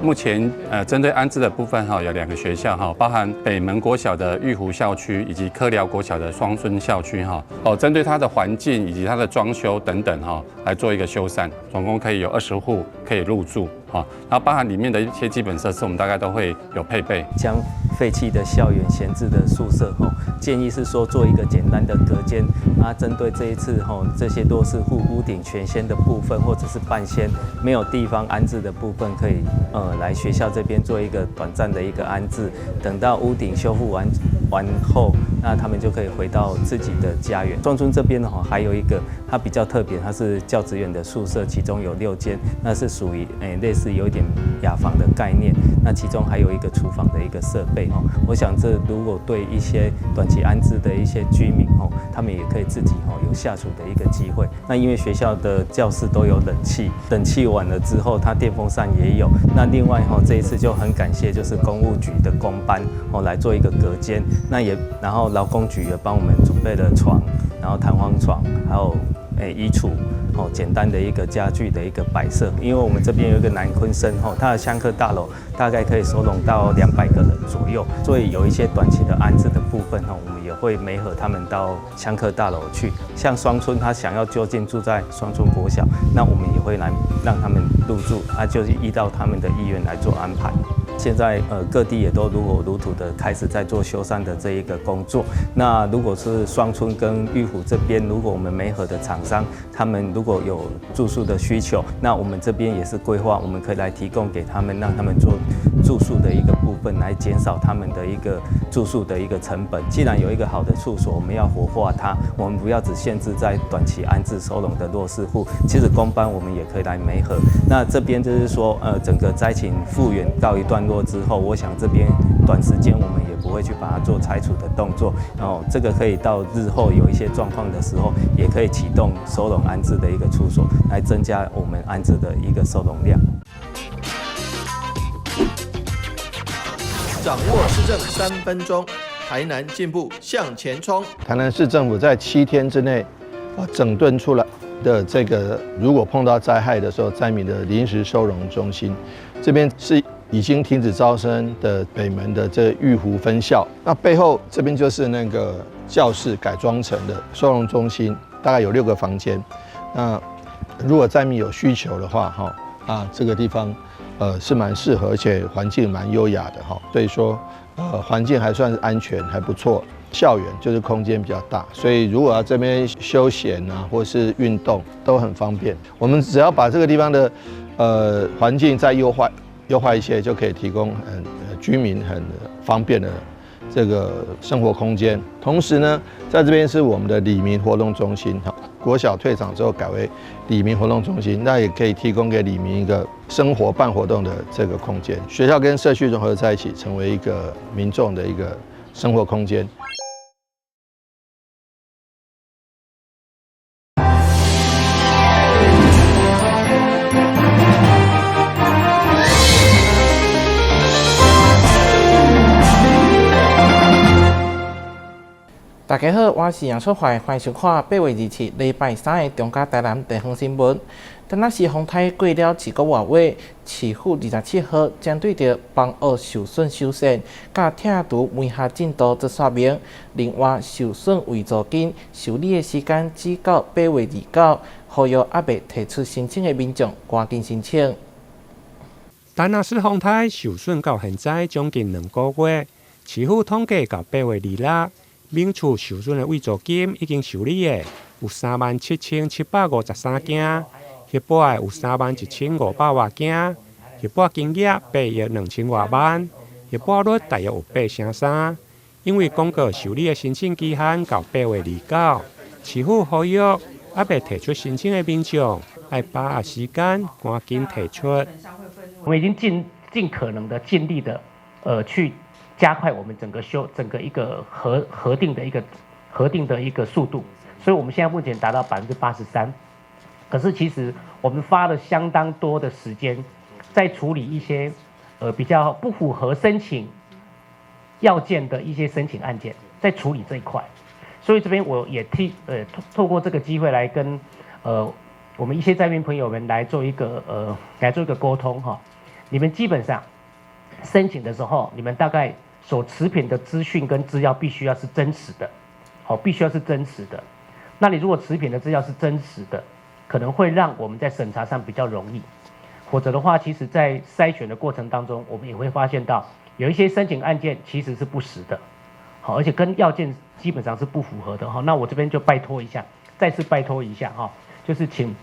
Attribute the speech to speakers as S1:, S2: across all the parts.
S1: 目前针对安置的部分有2个学校包含北门国小的玉湖校区以及科寮国小的双孙校区针对它的环境以及它的装修等等来做一个修缮，总共可以有20户可以入住然后包含里面的一些基本设施，我们大概都会有配备。
S2: 将废弃的校园闲置的宿舍建议是说做一个简单的隔间针对这一次这些弱势户屋顶全掀的部分或者是半掀没有地方安置的部分，可以来学校这边做一个短暂的一个安置，等到屋顶修复完后，那他们就可以回到自己的家园。庄村这边还有一个它比较特别，它是教职员的宿舍，其中有6间，那是属于类似有一点雅房的概念，那其中还有一个厨房的一个设备我想这如果对一些短期安置的一些居民他们也可以自己有下厨的一个机会。那因为学校的教室都有冷气，冷气完了之后，它电风扇也有。那另外这一次就很感谢就是公务局的工班来做一个隔间，然后劳工局也帮我们准备了床，然后弹簧床，还有衣橱。简单的一个家具的一个摆设，因为我们这边有一个南昆生它的香客大楼大概可以收容到200个人左右，所以有一些短期的安置的部分我们也会媒合他们到香客大楼去。像双村他想要就近住在双村国小，那我们也会来让他们入住就是依照他们的意愿来做安排。现在各地也都如火如荼的开始在做修缮的这一个工作。那如果是双村跟玉湖这边，如果我们媒合的厂商，他们如果有住宿的需求，那我们这边也是规划，我们可以来提供给他们，让他们做住宿的一个部分，来减少他们的一个住宿的一个成本。既然有一个好的处所，我们要活化它，我们不要只限制在短期安置收容的弱势户，其实工班我们也可以来媒合。那这边就是说，整个灾情复原到一段落之后，我想这边短时间我们也不会去把它做拆除的动作，然后这个可以到日后有一些状况的时候，也可以启动收容安置的一个处所，来增加我们安置的一个收容量。
S3: 掌握市政3分钟，台南进步向前冲。
S4: 台南市政府在7天之内，整顿出来的这个，如果碰到灾害的时候，灾民的临时收容中心，这边是已经停止招生的北门的这玉湖分校，那背后这边就是那个教室改装成的收容中心，大概有6个房间。那如果灾民有需求的话，这个地方是蛮适合，而且环境蛮优雅的所以说环境还算是安全，还不错。校园就是空间比较大，所以如果要这边休闲或是运动都很方便。我们只要把这个地方的环境再优化一些，就可以提供居民很方便的这个生活空间。同时呢，在这边是我们的里民活动中心，国小退场之后改为里民活动中心，那也可以提供给里民一个生活办活动的这个空间。学校跟社区融合在一起，成为一个民众的一个生活空间。
S5: 大家好，我是杨淑怀，欢迎收看8月27礼拜3的中嘉台南地方新闻。今仔是风台过了1个月尾，市府27号针对着房屋受损修缮、甲拆除梅下进度做说明。另外，受损违租金受理的时间只到8月29，呼吁还未提出申请的民众赶紧申请。
S6: 台南市风台受损到现在将近2个月，市府统计到8月26。民厝受损的违租金已经受理的有37753件，核拨的有31500多件，核拨金额8亿2000多万，核拨率大约有8%。因为公告受理的申请期限到8月29，市府呼吁还未提出申请的民众，要把握时间赶紧提出。
S7: 我们已经尽可能的尽力的去加快我们整个一个核定的一个速度，所以我们现在目前达到83%。可是其实我们花了相当多的时间在处理一些比较不符合申请要件的一些申请案件，在处理这一块。所以这边我也透过这个机会来跟我们一些灾民朋友们来做一个沟通哈。你们基本上申请的时候，你们大概所持品的资讯跟资料必须要是真实的，好，必须要是真实的。那你如果持品的资料是真实的，可能会让我们在审查上比较容易。否则的话，其实在筛选的过程当中，我们也会发现到有一些申请案件其实是不实的，好，而且跟要件基本上是不符合的哈。那我这边就拜托一下，再次拜托一下哈，就是请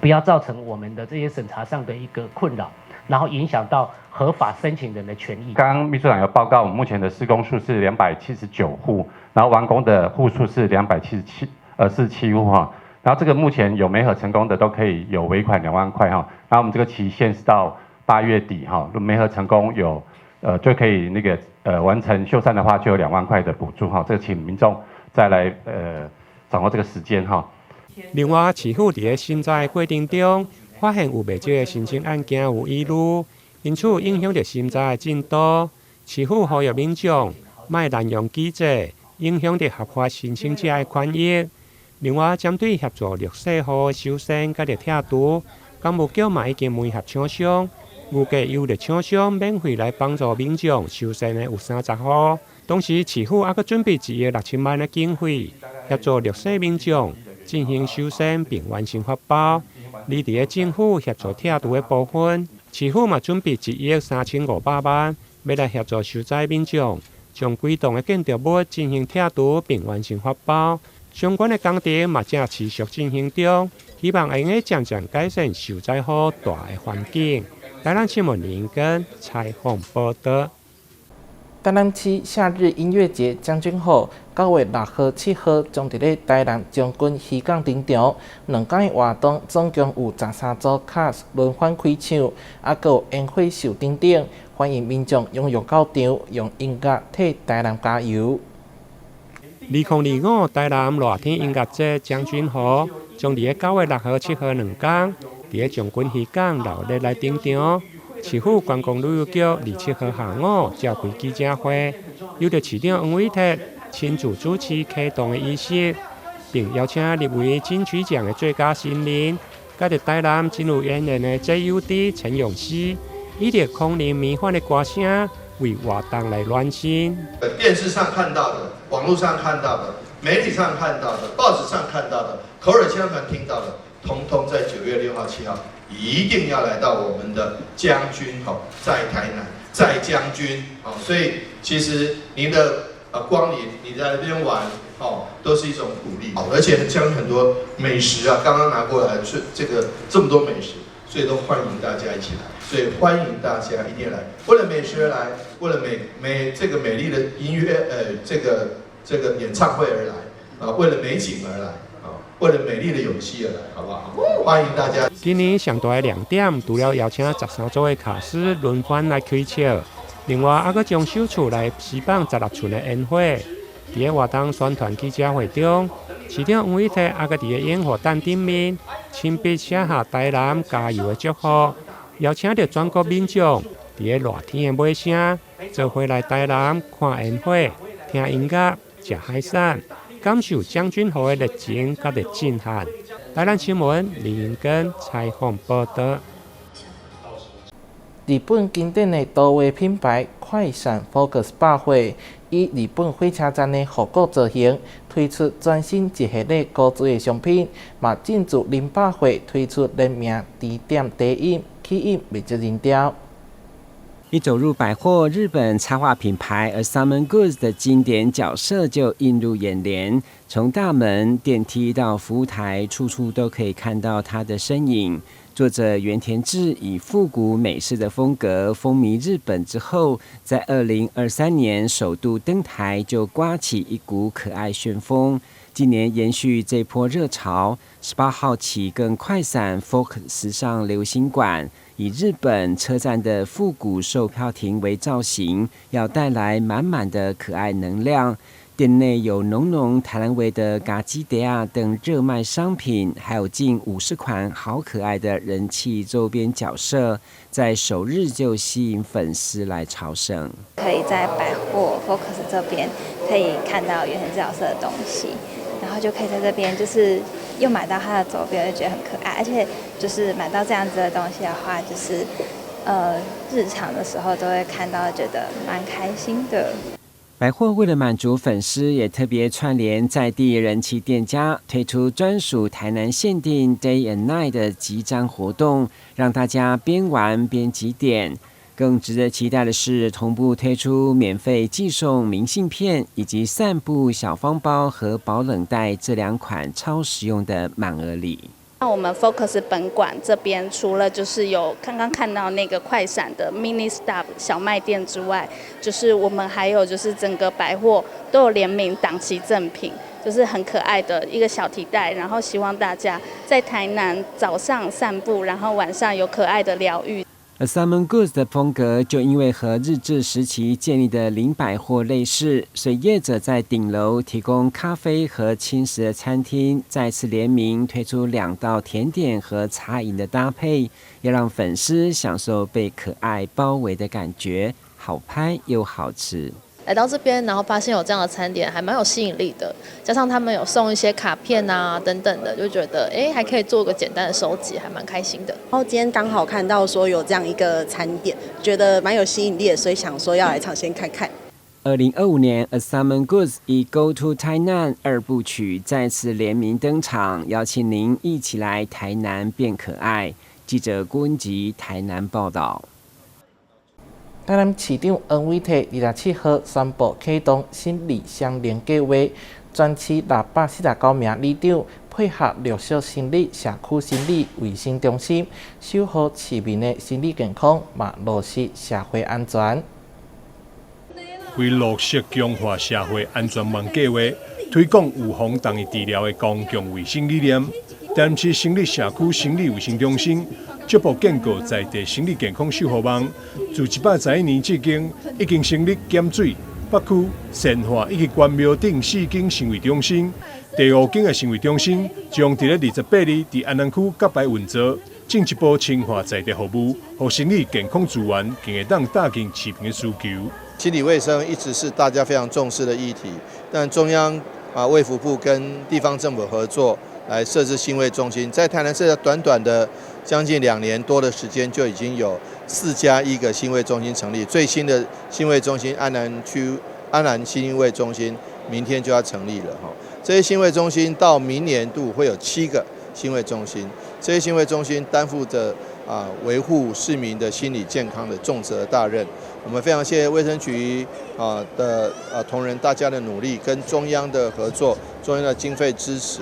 S7: 不要造成我们的这些审查上的一个困扰，然后影响到合法申请人的权益。
S1: 刚刚秘书长有报告，我们目前的施工数是279户，然后完工的户数是47户哈。然后这个目前有媒合成功的都可以有尾款2万块哈。然后我们这个期限是到8月底哈，如果媒合成功有就可以那个完成修缮的话，就有2万块的补助哈。这个请民众再来掌握这个时间哈。
S6: 另外，市府伫审查过程中发现有未少的申请案件有遗漏，因此影响到审查的进度。市府呼吁民众莫滥用机制，影响到合法申請者的權益。另外，針對協助弱勢戶修繕甲着拆除，工務局嘛已經媒合廠商，預計由着廠商免費來幫助民眾修繕的有30戶。同時，市府還佫準備1億6千萬的經費，協助弱勢民眾進行修繕並完成發包。而伫個政府協助拆除的部分，市府嘛準備1億3500萬，要來協助受災民眾將幾棟的建築物進行拆除並完成發包。相關的工程嘛正持續進行中，希望會用漸漸改善受災戶住的環境。台南新聞林根採訪報道。
S5: 台南市夏日音樂節將軍號9月6號、7號將伫咧台南將軍漁港停場，2天的活動總共有13組卡輪番開唱，還有煙火秀等等，歡迎民眾踴躍到場，用音樂替台南加油。
S6: 2025台南熱天音樂節將軍號將伫咧9月6號、7號2天，伫咧將軍漁港熱烈來登場。市府觀光旅遊局27號下午召開記者會，由着市長黃偉哲親自主持啟動的儀式，並邀請入圍金曲獎的最佳新人，甲着台南進入演員的 JUD 陳詠詩，以及空靈迷幻的歌聲為活動來暖心。
S4: 電視上看到的、網絡上看到的、媒體上看到的、報紙上看到的、口耳相傳聽到的，通通在9月6號、7號一定要來到我們的將軍在台南，在將軍所以其實您的光臨，你在那邊玩都是一種鼓勵，而且將很多美食啊，剛剛拿過來，這麼多美食，所以都歡迎大家一起來，所以歡迎大家一定來，為了美食而來，為了這個美麗的音樂這個演唱會而來為了美景而來。為了美麗的勇氣而來，好不好？歡迎大家。
S6: 今年上大的亮點，除了邀請13組的卡司輪番來開唱，另外還佫將首次來施放16寸的煙火。喺活動宣傳記者會中，市長黃偉哲還佫喺煙火彈頂面親筆寫下台南加油的祝福，邀請到全國民眾喺熱天的尾聲，做回來台南看煙火、聽音樂、食海產。感受將軍號的熱情甲嘅震撼。台南新聞林英根採訪報道。
S5: 日本經典的多位品牌快閃 Focus 百貨，以日本火車站的復古造型推出全新一系列高級的商品，嘛進駐林百貨推出聯名低點低音起音未接人調。
S8: 一走入百貨，日本插畫品牌 Asaman Goods 的經典角色就映入眼簾。從大門、電梯到服務台，處處都可以看到它的身影。作者原田智以復古美式的風格風靡日本之後，在2023年首度登台，就颳起一股可愛旋風。今年延續這波熱潮，18號起跟快閃 Focus 時尚流行館以日本車站的復古售票亭為造型，要帶來滿滿的可愛能量。店內有濃濃台南味的咖喱碟啊等熱賣商品，還有近50款好可愛的人氣周邊角色，在首日就吸引粉絲來朝聖。
S9: 可以在百貨 Focus 這邊可以看到原田智角色的東西，然後就可以在這邊就是又買到它的周邊，就覺得很可愛，而且就是買到這樣子的東西的話，就是日常的时候都会看到，觉得蛮开心的。
S8: 百货为了满足粉丝，也特别串联在地人气店家，推出专属台南限定 Day and Night 的集章活动，让大家边玩边集点。更值得期待的是，同步推出免费寄送明信片以及散步小方包和保冷袋这2款超实用的满额礼。
S10: 那我们 Focus 本馆这边，除了就是有刚刚看到那个快闪的 Mini Stop 小卖店之外，就是我们还有就是整个百货都有联名档期赠品，就是很可爱的一个小提袋，然后希望大家在台南早上散步，然后晚上有可爱的疗愈。
S8: 而 Simon Goods 的风格就因为和日治时期建立的林百货类似，所以业者在顶楼提供咖啡和轻食的餐厅，再次联名推出2道甜点和茶饮的搭配，要让粉丝享受被可爱包围的感觉，好拍又好吃。
S11: 来到这边，然后发现有这样的餐点，还蛮有吸引力的。加上他们有送一些卡片啊等等的，就觉得还可以做个简单的收集，还蛮开心的。
S12: 然后今天刚好看到说有这样一个餐点，觉得蛮有吸引力的，所以想说要来尝鲜看看。
S8: 2025年 A Simon Goods 以 Go to Tainan 2部曲再次联名登场，邀请您一起来台南变可爱。记者郭文吉台南报道。
S5: 台南市长黄伟綽27号宣布启动新里乡联计划，全市649名里长配合绿色心理社区心理卫生中心，守护市民的心理健康，嘛落实社会安全。
S13: 为落实强化社会安全网计划，推广预防同意治疗的公共卫生理念。台南市心理社区心理卫生中心逐步建构在地心理健康守护网，自111年至今，已经成立咸水、北区、善化以及关庙等4间行为中心。第5间的行为中心将在28日在安南区甲牌运作，进一步深化在地服务，让心理健康资源更会当搭建市民的需求。
S4: 心理卫生一直是大家非常重视的议题，但中央卫福部跟地方政府合作来设置心卫中心，在台南市短短的将近2年多的时间，就已经有4+1个心卫中心成立。最新的心卫中心安南心卫中心明天就要成立了哈。这些心卫中心到明年度会有7个心卫中心，这些心卫中心担负着维护市民的心理健康的重责大任。我们非常谢谢卫生局的同仁大家的努力，跟中央的合作，中央的经费支持。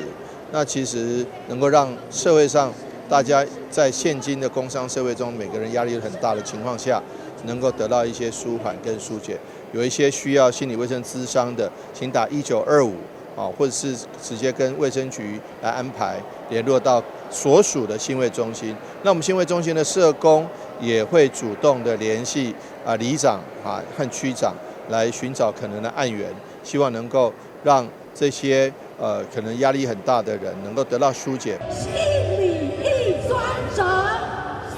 S4: 那其实能够让社会上大家在现今的工商社会中，每个人压力很大的情况下，能够得到一些舒缓跟疏解。有一些需要心理卫生咨商的，请打1925或者是直接跟卫生局来安排联络到所属的心卫中心。那我们心卫中心的社工也会主动的联系里长和区长来寻找可能的案源，希望能够让这些可能压力很大的人能够得到疏解。
S14: 心理一专责，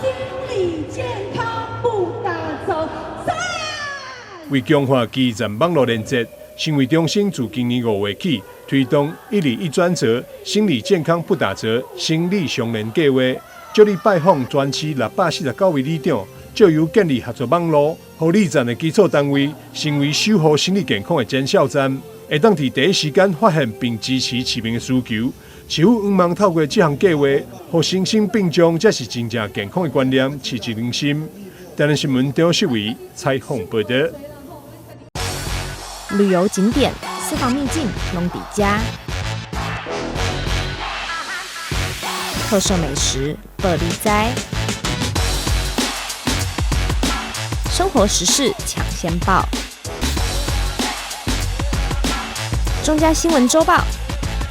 S14: 心理健康不打走。
S13: 为强化基层网络连接，心卫中心自今年5月起推动1里1专责、心理健康不打折、心理相连计划，接力拜访全市649位里长，借由建立合作网络，互里站的基础单位成为守护心理健康的前哨站，会当伫第一时间发现并支持市民的需求。市府希望透过这项计划，互身心并重才是真正健康的观念刺激人心。台南新闻张世伟采访报道。
S15: 旅游景点、私房秘境拢底家，特色美食乐力哉，生活时事抢先报，中嘉新闻周报，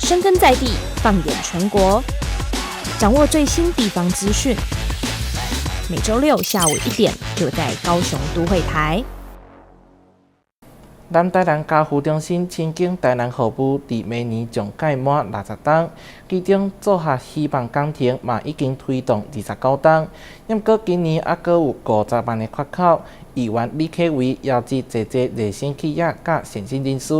S15: 深耕在地，放眼全国，掌握最新地方资讯。每周6下午1点，就在高雄都会台。
S5: 南台南家扶中心亲近台南服务，伫明年将届满60天，其中做下希望工程嘛已经推动29天，不过今年还阁有50万的缺口。议员李克伟邀集侪热心企业甲善心人士，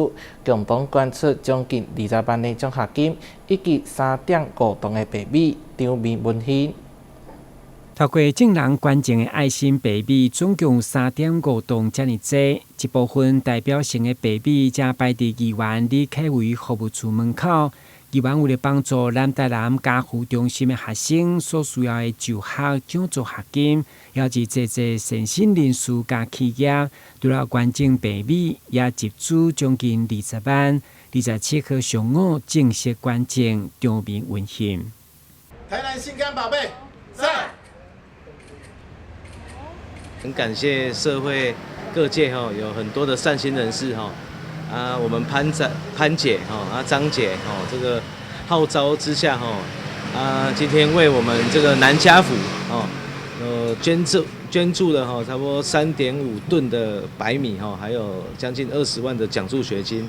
S5: 共同捐出将近20万的奖学金，以及3.5吨的白米，场面温馨。
S8: 透过众人关注的爱心白米，总共3.5吨这么多，一部分代表性的白米才摆伫议员李启伟服务处门口。议员为了帮助南台南家扶中心的学生所需要的就学奖助学金，邀请这善心人士甲企业，除了捐赠白米，也集资将近20万，27颗上午正式捐赠，场面温馨。
S3: 台南心肝宝贝，在。
S16: 很感谢社会各界有很多的善心人士我们潘姐张姐这个号召之下今天为我们这个南家府捐助了差不多3.5吨的白米还有将近20万的奖助学金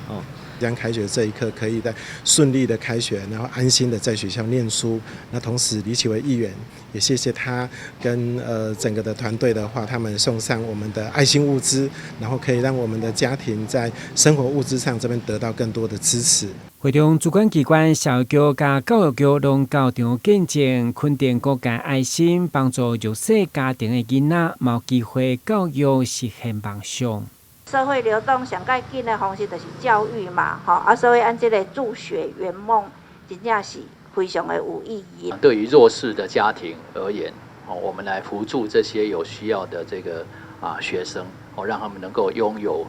S17: 将开学这一刻可以在顺利的开学，然后安心的在学校念书。那同时李启为议员也谢谢他跟整个的团队的话，他们送上我们的爱心物资，然后可以让我们的家庭在生活物资上这边得到更多的支持。
S8: 会中主管机关教育局甲教育局拢到场见证，肯定各界爱心，帮助弱势家庭的囡仔有机会教育实现梦想。
S18: 社会流动上较紧的方式就是教育嘛，所以按这个助学圆梦，真正是非常的有意义。
S19: 对于弱势的家庭而言，我们来扶助这些有需要的这个学生，让他们能够拥有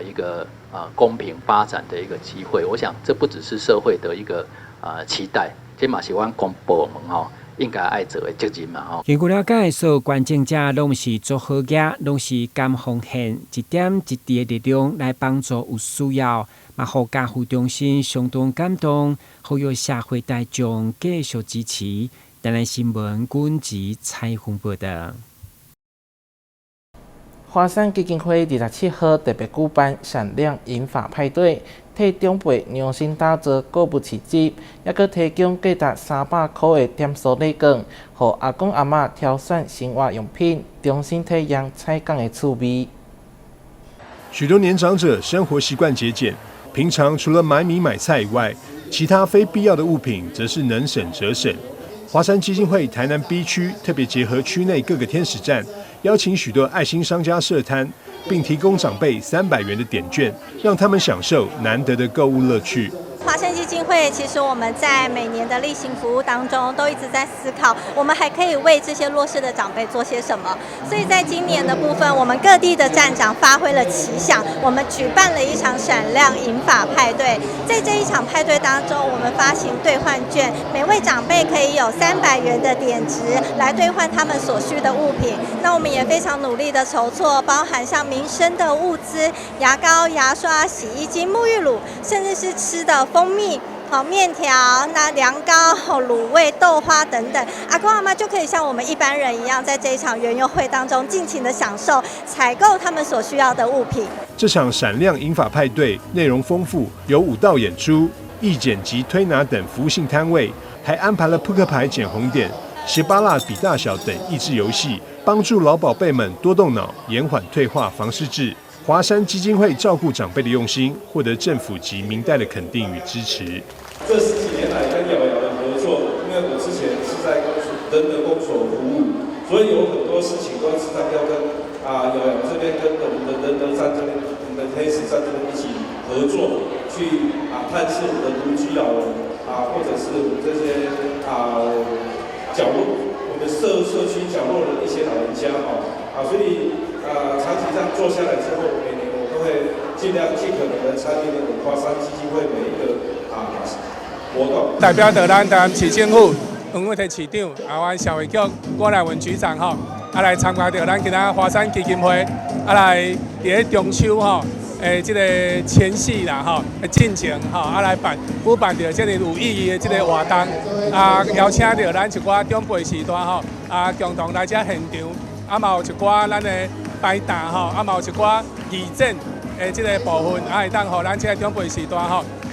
S19: 一个公平发展的一个机会。我想这不只是社会的一个期待，这嘛是我们公部门应该爱做的责任嘛。
S8: 根据了解，所有捐赠者拢是做好业，拢是甘奉献一点一滴的力量来帮助有需要，嘛互家扶中心相当感动，呼吁社会大众继续支持。台南新闻军籍采访报道。
S5: 华山基金会27号特别举办闪亮银发派对，替长辈量身打造购物市集，也佮提供价值300块的点数礼券，予阿公阿嬷挑选生活用品，重新体验采购的趣味。
S13: 许多年长者生活习惯节俭，平常除了买米买菜以外，其他非必要的物品则是能省则省。华山基金会台南 B 区特别结合区内各个天使站，邀请许多爱心商家设摊，并提供长辈300元的点券，让他们享受难得的购物乐趣。
S20: 华山基金会其实我们在每年的例行服务当中，都一直在思考，我们还可以为这些弱势的长辈做些什么。所以在今年的部分，我们各地的站长发挥了奇想，我们举办了一场闪亮银发派对。在这一场派对当中，我们发行兑换券，每位长辈可以有300元的点值来兑换他们所需的物品。那我们也非常努力的筹措，包含像民生的物资，牙膏、牙刷、洗衣精、沐浴乳，甚至是吃的蜂蜜、面条、那凉糕、卤味、豆花等等，阿公阿嬷就可以像我们一般人一样，在这一场园游会当中尽情的享受采购他们所需要的物品。
S13: 这场闪亮银发派对内容丰富，有舞蹈演出、义剪及推拿等服务性摊位，还安排了扑克牌捡红点、18蜡比大小等益智游戏，帮助老宝贝们多动脑，延缓退化防失智。华山基金会照顾长辈的用心，获得政府及民代的肯定与支持。
S21: 这10几年来跟瑶瑶的合作，因为我之前是在人的公所服务，所以有很多事情都是要跟瑶瑶这边跟我们的仁德站这边、我们的黑石站这边一起合作，去探视我们的独居老人或者是我们这些角落，我们社区角落的一些老人家所以长期这样做下来之后，每年我都会尽可能的参与华山基金会每一个活动。
S22: 代表着咱台南市政府、黄伟提市长、阮社会局郭来文局长来参加着咱今仔华山基金会来伫咧中秋这个前夕啦进前来举办着这个有意义的这个活动邀请着咱一寡长辈时代共同来这现场嘛有一寡咱的摆档嘛有一寡义诊这个部分会当互咱这个长辈时代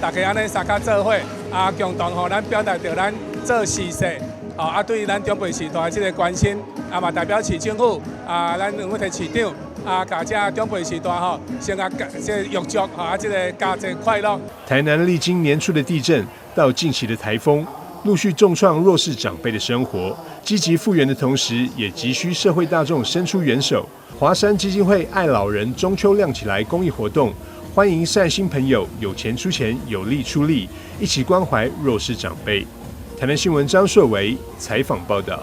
S22: 大家安尼相加做伙共同咱表达着咱做事势对咱长辈时代这个关心嘛代表市政府咱黄伟提市长甲这长辈时代先这预祝这个佳节快乐。
S13: 台南历经年初的地震到近期的台风，陆续重创弱势长辈的生活。积极复原的同时，也急需社会大众伸出援手。华山基金会爱老人中秋亮起来公益活动，欢迎善心朋友有钱出钱，有力出力，一起关怀弱势长辈。台南新闻张硕维采访报道。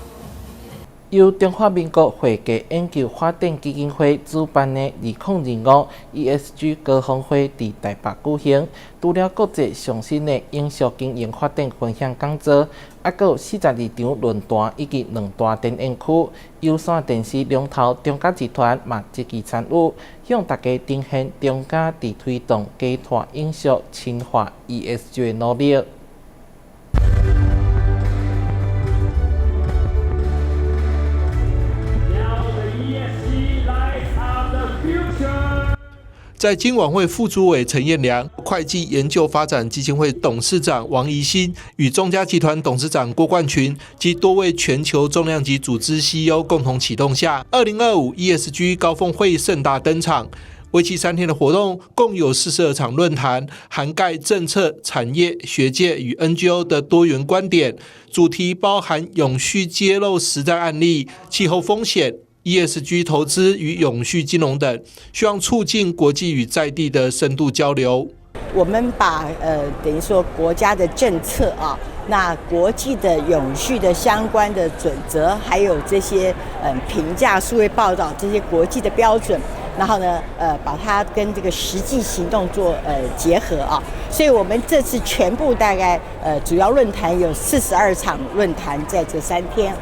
S5: 由中华民国会计研究发展基金会主办的2025 ESG 高峰会伫台北举行，除了国际上新的永续经营发展分享讲座，还有42场论坛以及2大展演区。有线电视龙头中嘉集团嘛积极参与，向大家呈现中嘉伫推动低碳永续深化 ESG 的努力。
S3: 在金管会副主委陈彦良、会计研究发展基金会董事长王怡欣与中嘉集团董事长郭冠群及多位全球重量级组织 CEO 共同启动下，2025 ESG 高峰会盛大登场。为期3天的活动，共有42场论坛，涵盖政策、产业、学界与 NGO 的多元观点，主题包含永续揭露实战案例、气候风险、ESG 投资与永续金融等，希望促进国际与在地的深度交流。
S2: 我们把等于说国家的政策啊，那国际的永续的相关的准则，还有这些评价、数位报道这些国际的标准，然后呢把它跟这个实际行动做结合啊。所以我们这次全部大概主要论坛有42场论坛在这3天。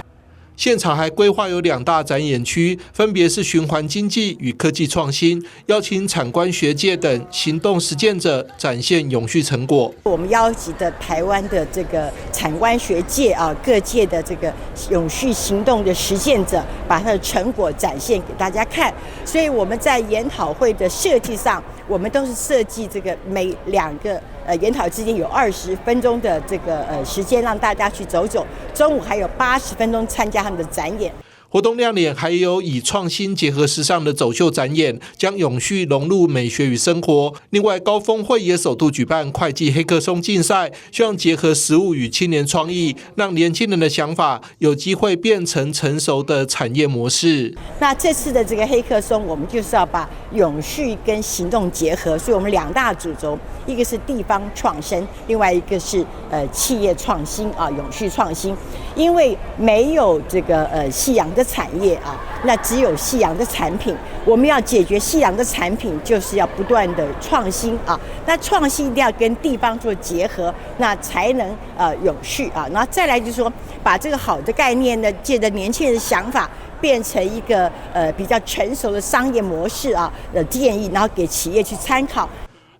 S3: 现场还规划有2大展演区，分别是循环经济与科技创新，邀请产官学界等行动实践者展现永续成果。
S2: 我们邀集的台湾的这个产官学界啊，各界的这个永续行动的实践者，把他的成果展现给大家看。所以我们在研讨会的设计上，我们都是设计这个每2个研讨之间有20分钟的这个时间，让大家去走走。中午还有80分钟参加他们的展演。
S3: 活动亮点还有以创新结合时尚的走秀展演，将永续融入美学与生活。另外，高峰会也首度举办会计黑客松竞赛，希望结合实务与青年创意，让年轻人的想法有机会变成成熟的产业模式。
S2: 那这次的这个黑客松，我们就是要把永续跟行动结合，所以我们2大主轴，一个是地方创生，另外一个是企业创新啊，永续创新。因为没有这个夕阳的产业啊，那只有夕阳的产品。我们要解决夕阳的产品，就是要不断的创新啊。那创新一定要跟地方做结合，那才能永续啊。然后再来就是说，把这个好的概念呢，借着年轻人的想法，变成一个比较成熟的商业模式啊的建议，然后给企业去参考。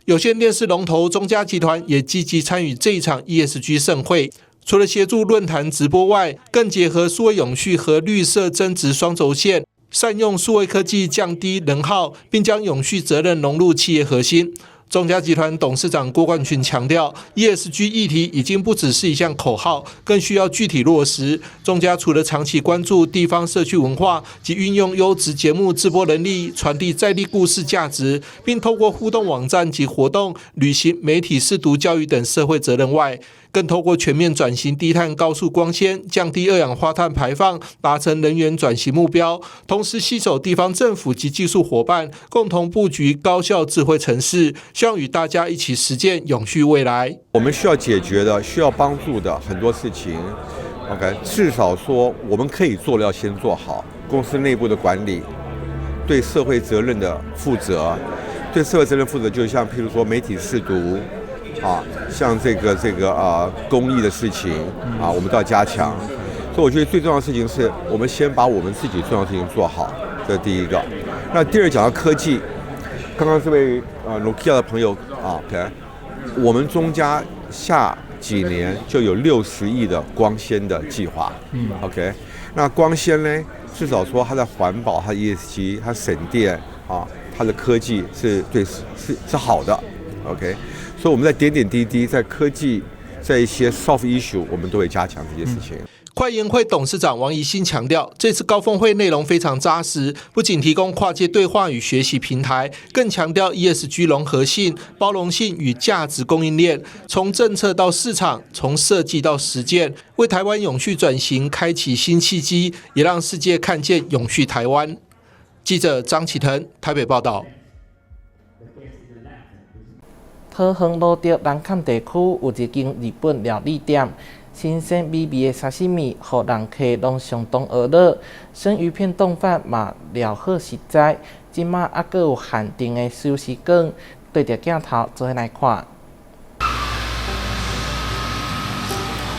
S3: 有线电视龙头中嘉集团也积极参与这一场 ESG 盛会。除了协助论坛直播外，更结合数位永续和绿色增值双轴线，善用数位科技降低能耗，并将永续责任融入企业核心。中嘉集团董事长郭冠群强调 ，ESG 议题已经不只是一项口号，更需要具体落实。中嘉除了长期关注地方社区文化及运用优质节目制播能力，传递在地故事价值，并透过互动网站及活动履行媒体识读教育等社会责任外，更透过全面转型低碳高速光纤，降低2氧化碳排放，达成能源转型目标。同时携手地方政府及技术伙伴，共同布局高效智慧城市，希望与大家一起实践永续未来。
S7: 我们需要解决的、需要帮助的很多事情 ，OK， 至少说我们可以做的要先做好，公司内部的管理，对社会责任的负责，对社会责任负责，就像譬如说媒体识读。像这个公益的事情我们都要加强。所以我觉得最重要的事情是我们先把我们自己重要的事情做好，这是第一个。那第二讲到科技，刚刚这位Nokia 的朋友OK， 我们中嘉下几年就有60亿的光纤的计划，OK， 那光纤呢，至少说它的环保、它的 ESG、它省电它的科技是好的 ，OK。所以我们在点点滴滴，在科技，在一些 soft issue， 我们都会加强这些事情。
S3: 快研会董事长王怡欣强调，这次高峰会内容非常扎实，不仅提供跨界对话与学习平台，更强调 ESG 融合性、包容性与价值供应链，从政策到市场，从设计到实践，为台湾永续转型开启新契机，也让世界看见永续台湾。记者张启腾台北报道。
S5: 桃园路竹南崁地区有一间日本料理店。新鲜美味的沙西米，互人客拢相当娱乐。生鱼片冻饭嘛料好实在，即马还阁有限定的寿司卷，对着镜头做伙来看。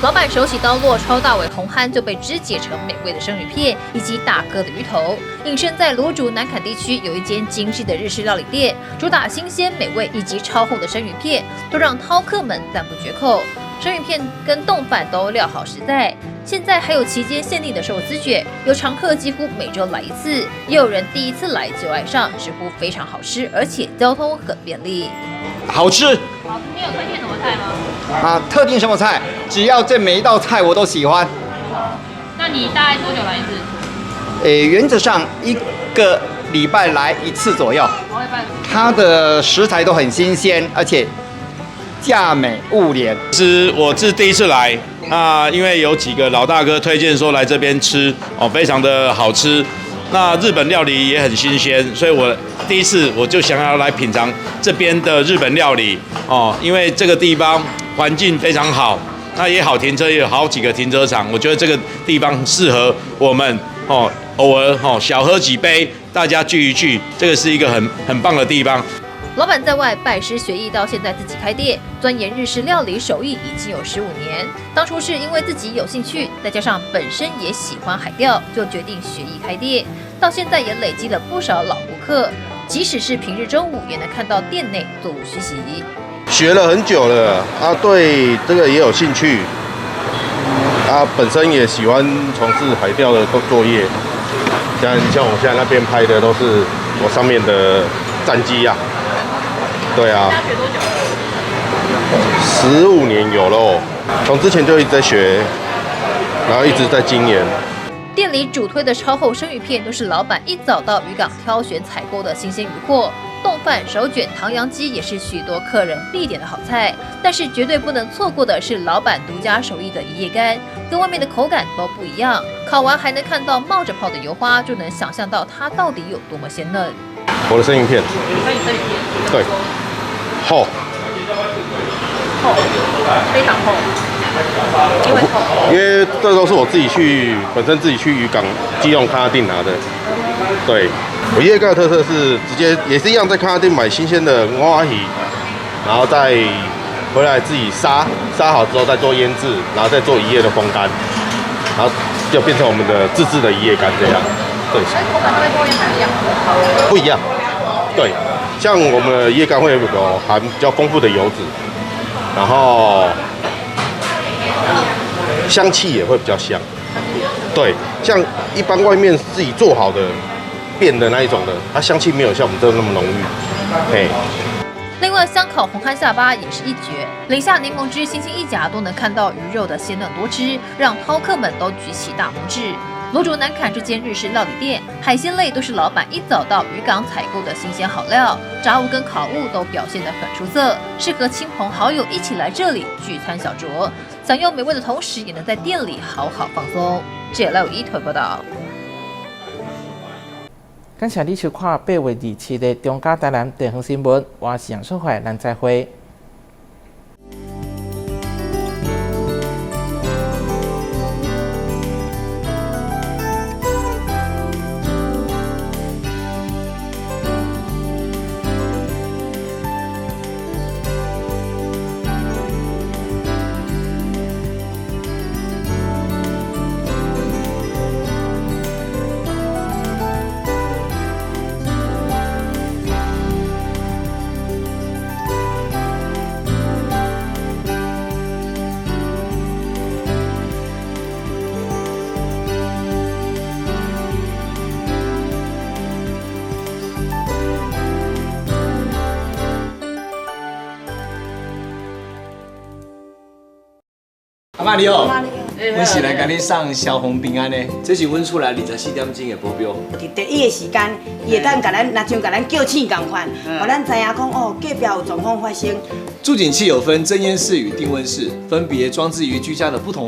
S1: 老板手起刀落，超大尾红蚶就被肢解成美味的生鱼片以及大颗的鱼头。隐身在芦竹南崁地区有一间精致的日式料理店，主打新鲜美味以及超厚的生鱼片，都让饕客们赞不绝口。生鱼片跟冻饭都料好实在，现在还有期间限定的寿司卷，有常客几乎每周来一次，也有人第一次来就爱上，直呼非常好吃，而且交通很便利。
S6: 好吃。
S1: 好，你有推荐什么菜吗？
S6: 特定什么菜？只要这每一道菜我都喜欢。
S1: 那你大概多久来一次？
S6: 原则上1个礼拜来1次左右。它的食材都很新鲜，而且价美物廉。
S23: 我是第一次来，因为有几个老大哥推荐说来这边吃非常的好吃。那日本料理也很新鲜，所以我第一次我就想要来品尝这边的日本料理因为这个地方环境非常好，那也好停车，也有好几个停车场，我觉得这个地方适合我们偶尔小喝几杯，大家聚一聚，这个是一个很棒的地方。
S1: 老板在外拜师学艺，到现在自己开店，钻研日式料理手艺已经有15年。当初是因为自己有兴趣，再加上本身也喜欢海钓，就决定学艺开店。到现在也累积了不少老顾客，即使是平日中午也能看到店内座无虚席。
S24: 学了很久了对这个也有兴趣本身也喜欢从事海钓的作业。像我现在那边拍的都是我上面的战机啊。对啊，
S1: 学多久
S24: ？15年有喽，从之前就一直在学，然后一直在经营。
S1: 店里主推的超厚生鱼片都是老板一早到渔港挑选采购的新鲜鱼货，冻饭、手卷、唐扬鸡也是许多客人必点的好菜。但是绝对不能错过的是老板独家手艺的一夜干，跟外面的口感都不一样。烤完还能看到冒着泡的油花，就能想象到它到底有多么鲜嫩。
S24: 我的生鱼片，对，厚，
S1: 非常厚，
S24: 因为这都是我本身自己去渔港基隆康拉丁拿的。对，我夜干的特色是直接也是一样，在康拉丁买新鲜的娃娃鱼，然后再回来自己杀好之后再做腌制，然后再做1夜的风干，然后就变成我们的自制的1夜干这样。对，
S1: 口感会不会不一样？
S24: 不一样。对，像我们的夜干会有含比较丰富的油脂，然后香气也会比较香。对，像一般外面自己做好的变的那一种的，它香气没有像我们这那么浓郁。
S1: 另外，香烤红蚶下巴也是一绝，淋下柠檬汁，轻轻一夹都能看到鱼肉的鲜嫩多汁，让饕客们都举起大拇指。芦竹南崁这间日式料理店，海鲜类都是老板一早到渔港采购的新鲜好料，炸物跟烤物都表现得很出色，适合亲朋好友一起来这里聚餐小酌，享用美味的同时，也能在店里好好放松。这赖有一腿报道。
S5: 感谢你收看8月27日的中嘉台南地方新闻，我是杨秀怀，咱再会。
S6: 阿妈你好，
S9: 阮是来甲你送消防平安的，这是阮厝内24点钟的保镖。
S10: 伫第一个时间，伊会当甲咱，若像甲咱叫醒共款，互咱知影讲哦，隔壁有状况发生。
S9: 助警器有分侦烟室与定温室，分别装置于居家的不同